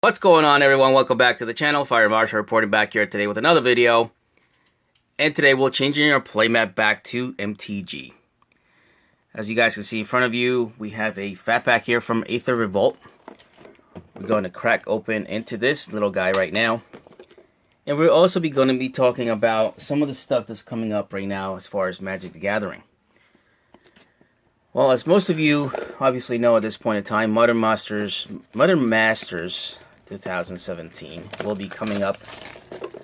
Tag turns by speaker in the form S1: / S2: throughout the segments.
S1: What's going on, everyone? Welcome back to the channel. Fire Marshall reporting back here today with another video. And today we're changing our playmat back to MTG. As you guys can see in front of you, we have a fat pack here from Aether Revolt. We're going to crack open into this little guy right now. And we're also going to be talking about some of the stuff that's coming up right now as far as Magic the Gathering. Well, as most of you obviously know at this point in time, Modern Masters 2017 will be coming up,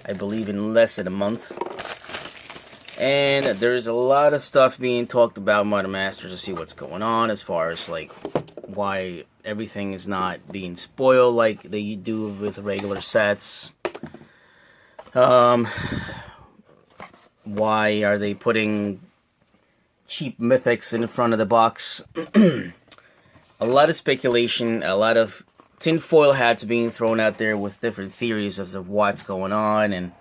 S1: I believe, in less than a month. And there's a lot of stuff being talked about Modern Masters to see what's going on as far as like why everything is not being spoiled like they do with regular sets. Why are they putting cheap mythics in front of the box? A lot of speculation, a lot of tinfoil hats being thrown out there with different theories of what's going on, and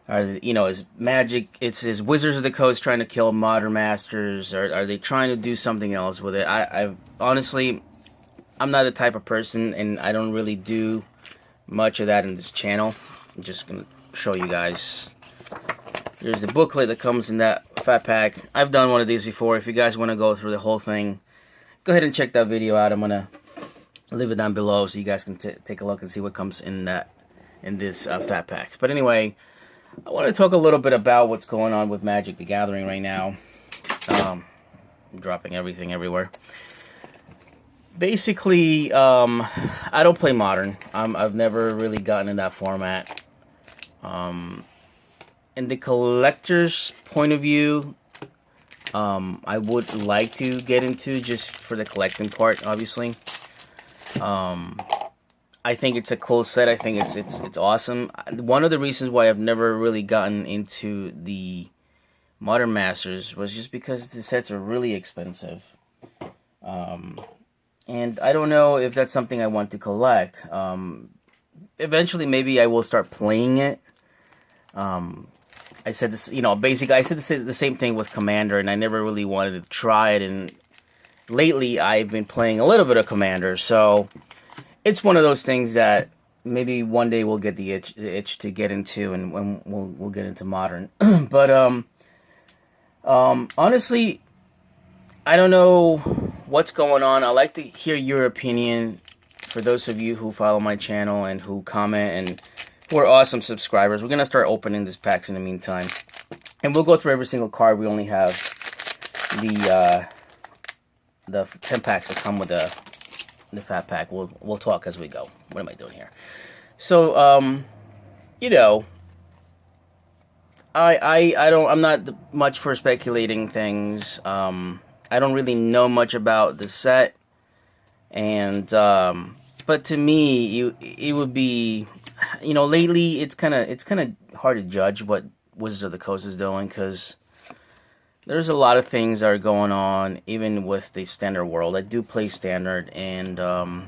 S1: is Magic, is Wizards of the Coast trying to kill Modern Masters, or are they trying to do something else with it? I honestly, I'm not the type of person, and I don't really do much of that in this channel. I'm just gonna show you guys. Here's the booklet that comes in that fat pack. I've done one of these before. If you guys want to go through the whole thing, go ahead and check that video out. I'm gonna leave it down below so you guys can take a look and see what comes in this fat pack. But anyway, I want to talk a little bit about what's going on with Magic the Gathering right now. I'm dropping everything everywhere. Basically, I don't play Modern. I've never really gotten in that format. In the collector's point of view, I would like to get into just for the collecting part, obviously. I think it's a cool set. I think it's awesome. One of the reasons why I've never really gotten into the Modern Masters was just because the sets are really expensive. And I don't know if that's something I want to collect. Eventually, maybe I will start playing it. I said this, basically, I said the same thing with Commander, and I never really wanted to try it. And lately, I've been playing a little bit of Commander, so it's one of those things that maybe one day we'll get the itch to get into, and when we'll get into Modern. But honestly, I don't know what's going on. I'd like to hear your opinion. For those of you who follow my channel and who comment and who are awesome subscribers, we're gonna start opening these packs in the meantime, and we'll go through every single card. We only have the 10 packs that come with the fat pack. We'll talk as we go. What am I doing here? So I'm not much for speculating things. I don't really know much about the set, and but to me, it would be, lately it's kind of hard to judge what Wizards of the Coast is doing, because there's a lot of things that are going on, even with the Standard world. I do play Standard, and a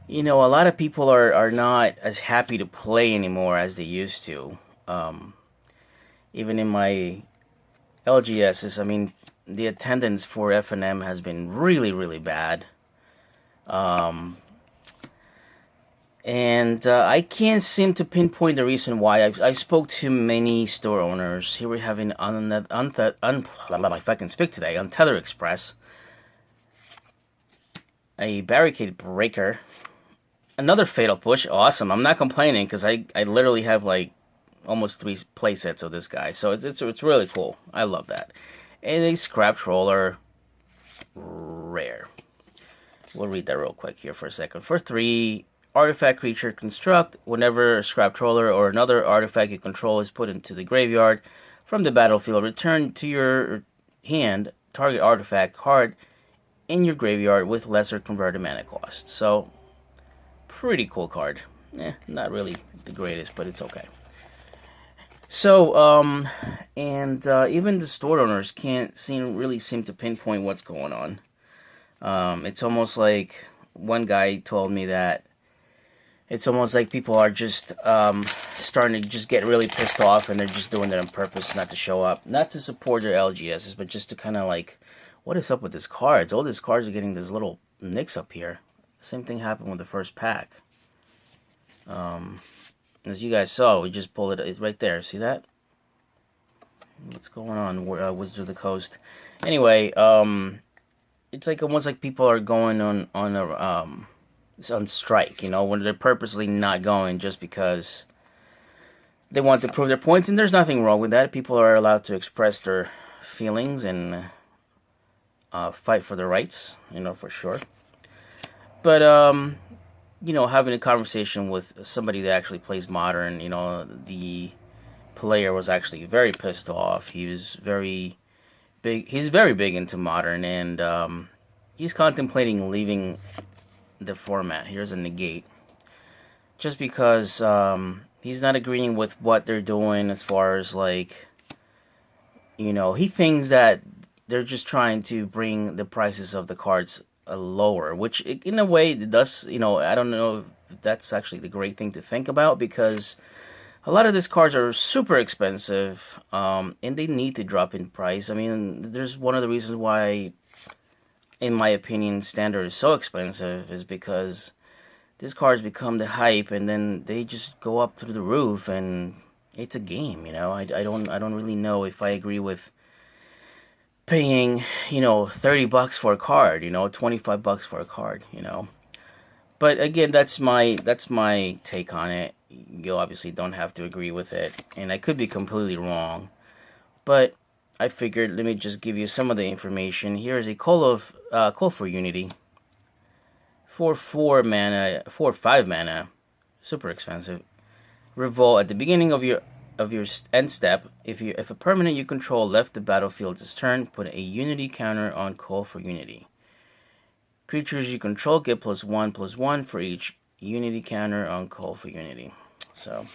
S1: lot of people are not as happy to play anymore as they used to. Even in my LGSs, I mean, the attendance for F&M has been really, really bad. I can't seem to pinpoint the reason why. I spoke to many store owners. Here we have if I can speak today, on Tether Express, a Barricade Breaker, another Fatal Push. Awesome. I'm not complaining, because I literally have like almost 3 play sets of this guy, so it's really cool. I love that. And a Scrap Troller, rare. We'll read that real quick here for a second. For 3 artifact creature construct, whenever a Scrap Troller or another artifact you control is put into the graveyard from the battlefield, return to your hand target artifact card in your graveyard with lesser converted mana cost. So, pretty cool card. Not really the greatest, but it's okay. So, even the store owners can't really seem to pinpoint what's going on. It's almost like, one guy told me that it's almost like people are just starting to just get really pissed off, and they're just doing it on purpose, not to show up, not to support their LGSs, but just to kind of like, what is up with these cards? All these cards are getting these little nicks up here. Same thing happened with the first pack. As you guys saw, we just pulled it right there. See that? What's going on, Wizards of the Coast? Anyway, it's like almost like people are going on strike, you know, when they're purposely not going just because they want to prove their points, and there's nothing wrong with that. People are allowed to express their feelings and fight for their rights, you know, for sure. But you know, having a conversation with somebody that actually plays Modern, you know, the player was actually very pissed off. He was very big. He's very big into Modern, and he's contemplating leaving the format. Here's a negate, just because he's not agreeing with what they're doing as far as, like, you know, he thinks that they're just trying to bring the prices of the cards lower, which in a way it does, you know, I don't know if that's actually the great thing to think about, because a lot of these cards are super expensive, and they need to drop in price. I mean, there's one of the reasons why, in my opinion, Standard is so expensive is because these cards become the hype, and then they just go up through the roof, and it's a game, you know. I don't really know if I agree with paying, you know, $30 for a card, you know, $25 for a card, you know. But again, that's my take on it. You obviously don't have to agree with it, and I could be completely wrong, but I figured let me just give you some of the information. Here is a Call for Unity. 4/4 mana, 4/5 mana, super expensive. Revolt at the beginning of your end step. If a permanent you control left the battlefield this turn, put a Unity counter on Call for Unity. Creatures you control get +1/+1 for each Unity counter on Call for Unity. So,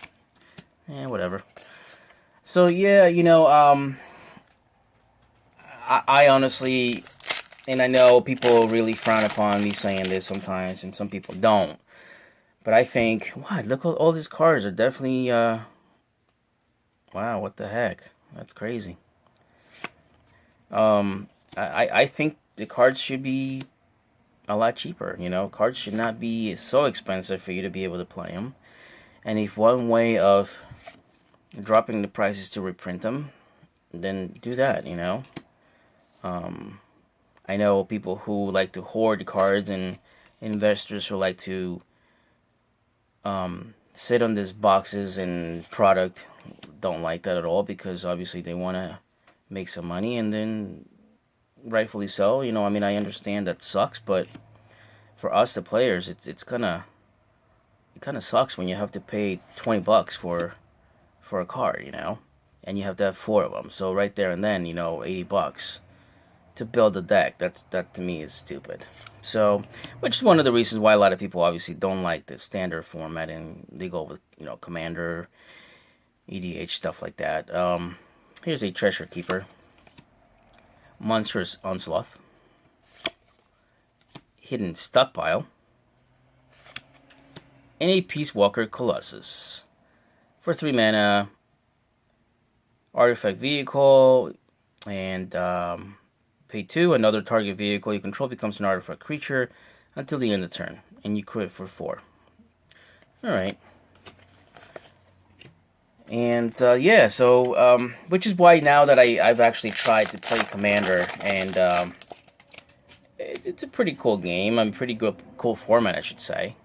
S1: whatever. So yeah, you know, I honestly, and I know people really frown upon me saying this sometimes, and some people don't. But I think, wow, look, all these cards are definitely, wow, what the heck? That's crazy. I think the cards should be a lot cheaper, you know? Cards should not be so expensive for you to be able to play them. And if one way of dropping the prices to reprint them, then do that, you know? I know people who like to hoard cards, and investors who like to sit on these boxes and product don't like that at all, because obviously they want to make some money, and then rightfully so, you know. I mean, I understand that sucks, but for us, the players, it kind of sucks when you have to pay $20 for a card, you know, and you have to have 4 of them. So right there and then, you know, $80 to build a deck. That to me is stupid. So, which is one of the reasons why a lot of people obviously don't like the Standard format, and they go with, you know, Commander, EDH, stuff like that. Here's a Treasure Keeper, Monstrous Onslaught, Hidden Stockpile, and a Peace Walker Colossus. For 3 mana, artifact vehicle, and pay 2. Another target vehicle you control becomes an artifact creature until the end of the turn, and you crit for 4. Alright. And yeah, so which is why now that I've actually tried to play Commander, and it's a pretty cool game. I'm pretty good, cool format, I should say.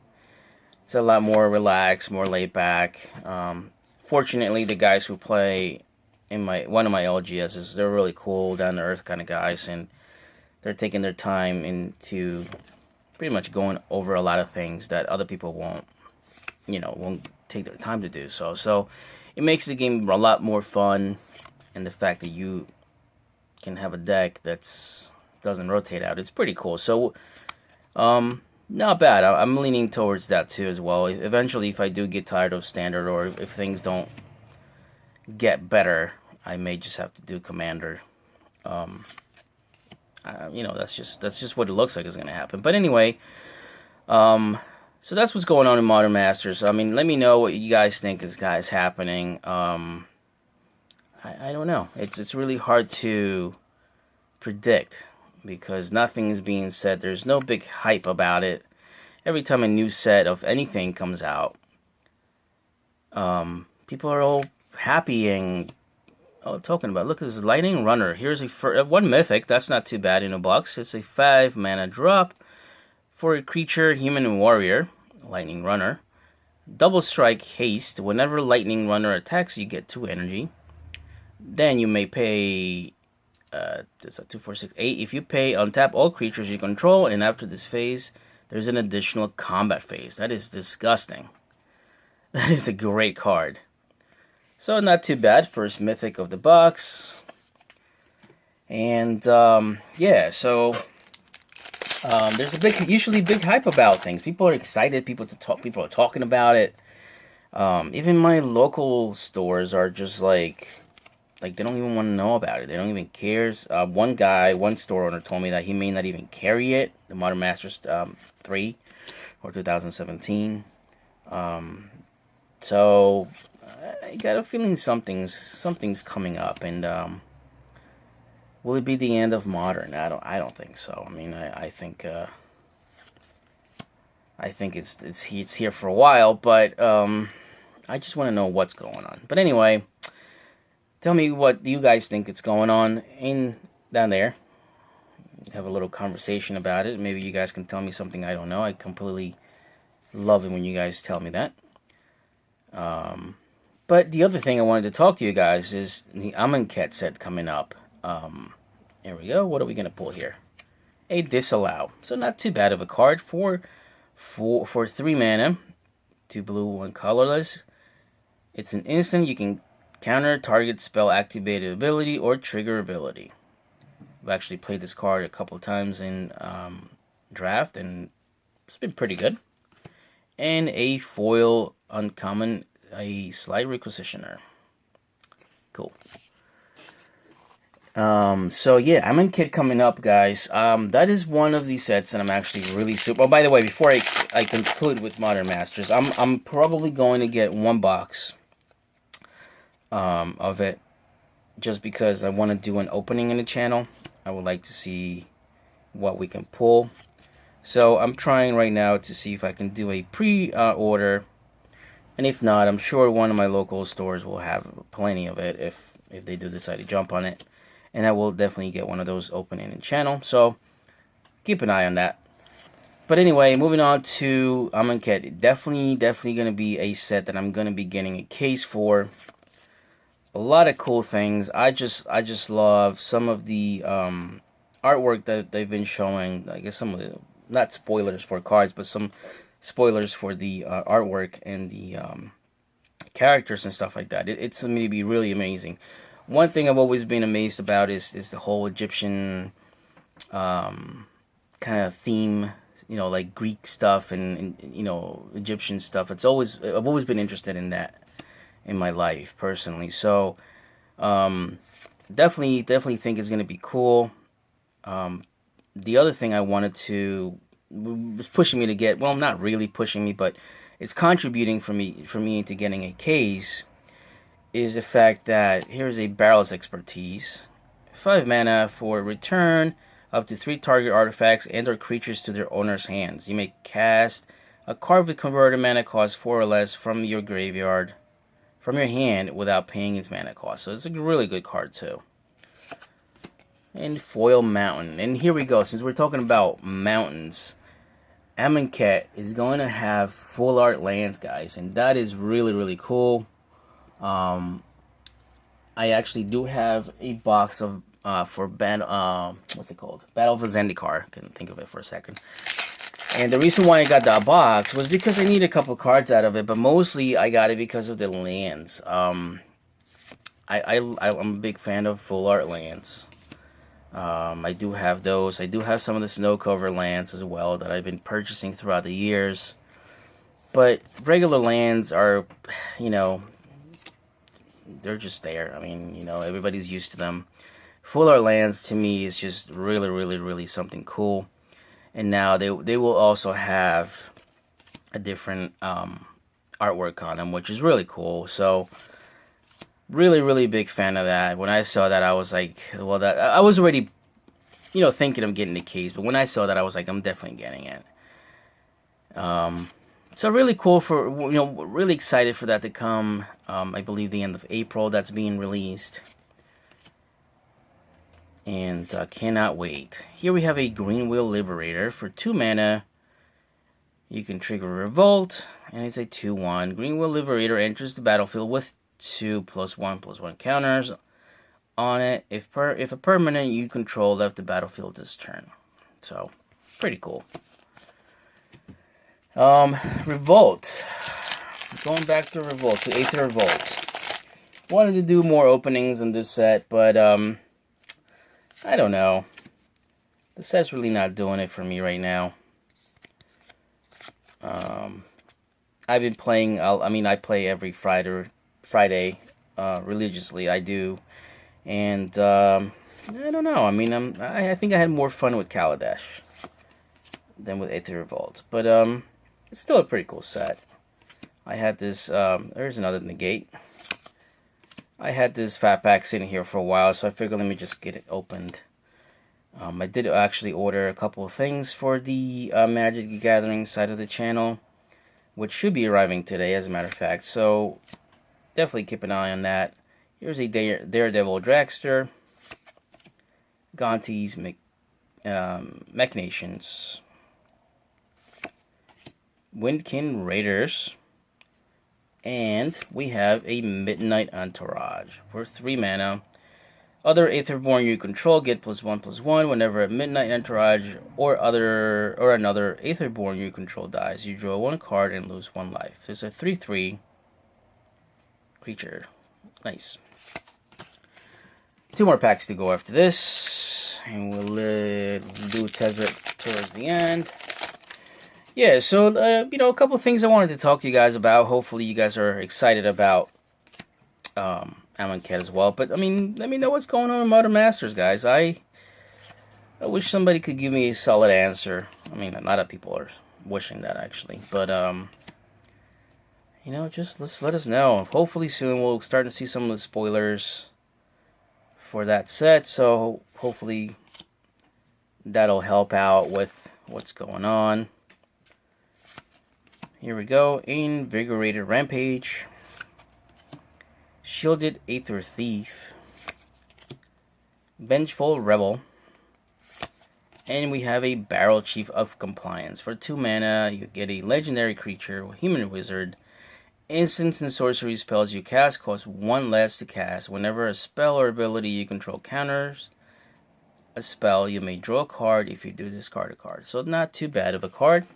S1: It's a lot more relaxed, more laid back. Fortunately, the guys who play in one of my LGSs, they're really cool, down to earth kind of guys, and they're taking their time into pretty much going over a lot of things that other people won't take their time to do so. So it makes the game a lot more fun, and the fact that you can have a deck that's doesn't rotate out, it's pretty cool. So not bad. I'm leaning towards that too as well. Eventually, if I do get tired of Standard, or if things don't get better, I may just have to do Commander. That's just what it looks like is going to happen. But anyway, so that's what's going on in Modern Masters. I mean, let me know what you guys think is happening. I don't know. It's really hard to predict, because nothing is being said. There's no big hype about it. every time a new set of anything comes out, people are all happy and talking about. Look, this is Lightning Runner. Here's one mythic. That's not too bad in a box. It's a 5 mana drop for a creature, human warrior, Lightning Runner. Double strike haste. Whenever Lightning Runner attacks, you get 2 energy. Then you may pay. It's a 2, 4, 6, 8. If you pay, untap all creatures you control, and after this phase, there's an additional combat phase. That is disgusting. That is a great card. So not too bad. First mythic of the box. And yeah, so there's usually big hype about things. People are excited. People are talking about it. Even my local stores are just like they don't even want to know about it. They don't even care. One store owner told me that he may not even carry it. The Modern Masters 3 or 2017. So I got a feeling something's coming up, and will it be the end of Modern? I don't think so. I mean, I think it's here for a while, but I just want to know what's going on. But anyway, tell me what you guys think is going on down there. Have a little conversation about it. Maybe you guys can tell me something I don't know. I completely love it when you guys tell me that. But the other thing I wanted to talk to you guys is the Amonkhet set coming up. Here we go. What are we going to pull here? A Disallow. So not too bad of a card for 3 mana. 2 blue, 1 colorless. It's an instant. You can counter target spell activated ability or trigger ability. I've actually played this card a couple of times in draft, and it's been pretty good. And a foil uncommon, a Slight Requisitioner. Cool. So yeah, Amonkhet coming up, guys. That is one of these sets, and I'm actually really super. Oh, by the way, before I conclude with Modern Masters, I'm probably going to get 1 box of it, just because I want to do an opening in the channel. I would like to see what we can pull. So I'm trying right now to see if I can do a pre-order, and if not, I'm sure one of my local stores will have plenty of it if they do decide to jump on it, and I will definitely get one of those opening in the channel. So keep an eye on that. But anyway, moving on to Amonkhet. Definitely going to be a set that I'm going to be getting a case for. A lot of cool things. I just love some of the artwork that they've been showing. I guess some of the, not spoilers for cards, but some spoilers for the artwork and the characters and stuff like that. It's going to be really amazing. One thing I've always been amazed about is the whole Egyptian kind of theme, you know, like Greek stuff and you know, Egyptian stuff. I've always been interested in that in my life personally. So definitely think it's going to be cool. The other thing I wanted to was pushing me to get, well, not really pushing me, but it's contributing for me into getting a case, is the fact that here's a Barrel's Expertise. 5 mana for return up to 3 target artifacts and or creatures to their owner's hands. You may cast a card with converted mana cost 4 or less from your graveyard, from your hand, without paying its mana cost. So it's a really good card too. And Foil Mountain. And here we go. Since we're talking about mountains, Amonkhet is going to have full art lands, guys, and that is really cool. I actually do have a box of for what's it called? Battle for Zendikar. Couldn't think of it for a second. And the reason why I got that box was because I need a couple cards out of it, but mostly I got it because of the lands. I'm a big fan of full art lands. I do have those. I do have some of the snow cover lands as well that I've been purchasing throughout the years. But regular lands are, you know, they're just there. I mean, you know, everybody's used to them. Full art lands to me is just really something cool. And now they will also have a different artwork on them, which is really cool. So really big fan of that. When I saw that, I was like, well, that I was already, you know, thinking of getting the case, but when I saw that, I was like, I'm definitely getting it. So really cool for, really excited for that to come. I believe the end of April that's being released. And cannot wait. Here we have a Green Wheel Liberator for 2 mana. You can trigger Revolt, and it's a 2/1. Green Wheel Liberator enters the battlefield with 2+1/+1 counters on it if a permanent you control left the battlefield this turn. So, pretty cool. Revolt. Going back to Revolt, to Aether Revolt. Wanted to do more openings in this set, but I don't know. The set's really not doing it for me right now. I've been playing, I play every Friday religiously, I do. And, I don't know, I think I had more fun with Kaladesh than with Aether Revolt. But, it's still a pretty cool set. I had this, there's another negate. I had this fat pack sitting here for a while, so I figured let me just get it opened. I did actually order a couple of things for the Magic the Gathering side of the channel, which should be arriving today, as a matter of fact. So, definitely keep an eye on that. Here's a Daredevil Dragster, Gonti's Machinations, Windkin Raiders, and we have a Midnight Entourage for 3 mana. Other Aetherborn you control get +1/+1 whenever a Midnight Entourage or another Aetherborn you control dies. You draw 1 card and lose 1 life. It's a 3/3 creature. Nice. 2 more packs to go after this, and we'll do Tezzeret towards the end. Yeah, so a couple of things I wanted to talk to you guys about. Hopefully, you guys are excited about Amonkhet as well. But let me know what's going on with Modern Masters, guys. I wish somebody could give me a solid answer. A lot of people are wishing that actually, but just let us know. Hopefully soon we'll start to see some of the spoilers for that set. So hopefully that'll help out with what's going on. Here we go. Invigorated Rampage, Shielded Aether Thief, Vengeful Rebel, and we have a Barrel Chief of Compliance. For 2 mana, you get a legendary creature, Human Wizard. Instants and sorcery spells you cast cost 1 less to cast. Whenever a spell or ability you control counters a spell, you may draw a card. If you do, discard a card. So not too bad of a card.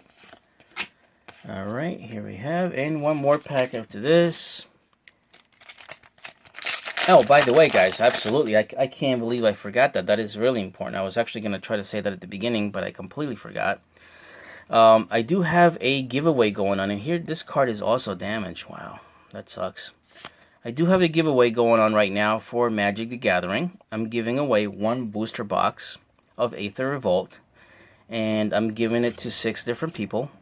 S1: Alright, here we have, and 1 more pack after this. Oh, by the way, guys, absolutely, I can't believe I forgot that. That is really important. I was actually going to try to say that at the beginning, but I completely forgot. I do have a giveaway going on, and here, this card is also damaged. Wow, that sucks. I do have a giveaway going on right now for Magic the Gathering. I'm giving away 1 booster box of Aether Revolt, and I'm giving it to 6 different people.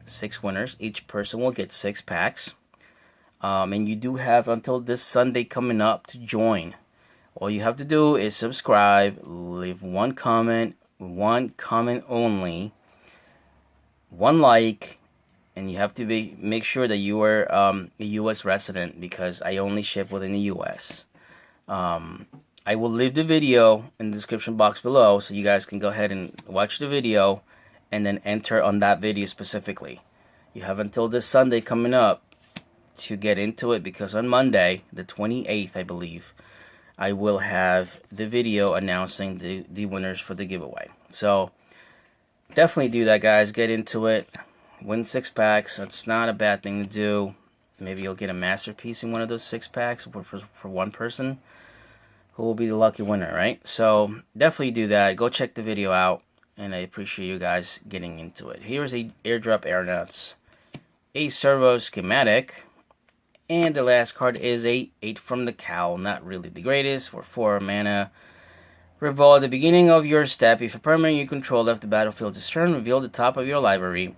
S1: 6 winners. Each person will get 6 packs. And you do have until this Sunday coming up to join. All you have to do is subscribe, leave 1 comment only, 1 like, and you have to make sure that you are a U.S. resident, because I only ship within the U.S. I will leave the video in the description box below, so you guys can go ahead and watch the video and then enter on that video specifically. You have until this Sunday coming up to get into it, because on Monday, the 28th, I believe, I will have the video announcing the winners for the giveaway. So definitely do that, guys. Get into it. Win 6 packs. That's not a bad thing to do. Maybe you'll get a masterpiece in one of those 6 packs for 1 person who will be the lucky winner, right? So definitely do that. Go check the video out, and I appreciate you guys getting into it. Here's a Airdrop Airnuts, a Servo Schematic, and the last card is a 8 from the Cowl. Not really the greatest. For 4 mana. Reveal at the beginning of your step. If a permanent you control left the battlefield this turn, reveal the top of your library.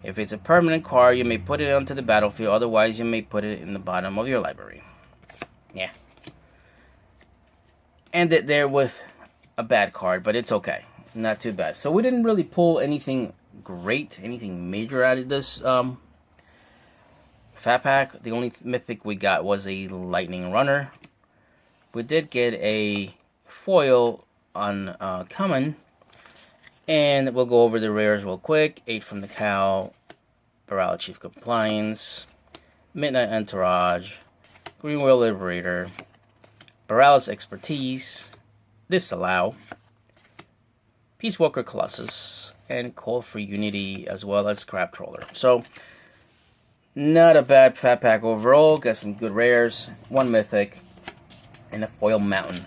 S1: If it's a permanent card, you may put it onto the battlefield. Otherwise, you may put it in the bottom of your library. Yeah. Ended there with a bad card, but it's okay. Not too bad. So we didn't really pull anything great, anything major out of this Fat Pack. The only mythic we got was a Lightning Runner. We did get a foil on common, and we'll go over the rares real quick. 8 from the Cow, Baral Chief Compliance, Midnight Entourage, Green Whale Liberator, Baral's Expertise, Disallow, Peace Walker Colossus, and Call for Unity, as well as Crab Trawler. So, not a bad Fat Pack overall. Got some good rares, 1 mythic, and a foil mountain.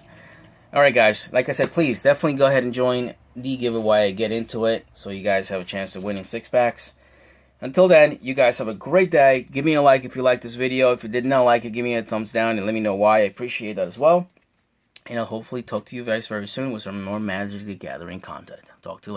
S1: Alright guys, like I said, please definitely go ahead and join the giveaway. Get into it so you guys have a chance to win in 6-packs. Until then, you guys have a great day. Give me a like if you liked this video. If you did not like it, give me a thumbs down and let me know why. I appreciate that as well. And I'll hopefully talk to you guys very soon with some more Magic the Gathering content. Talk to you later.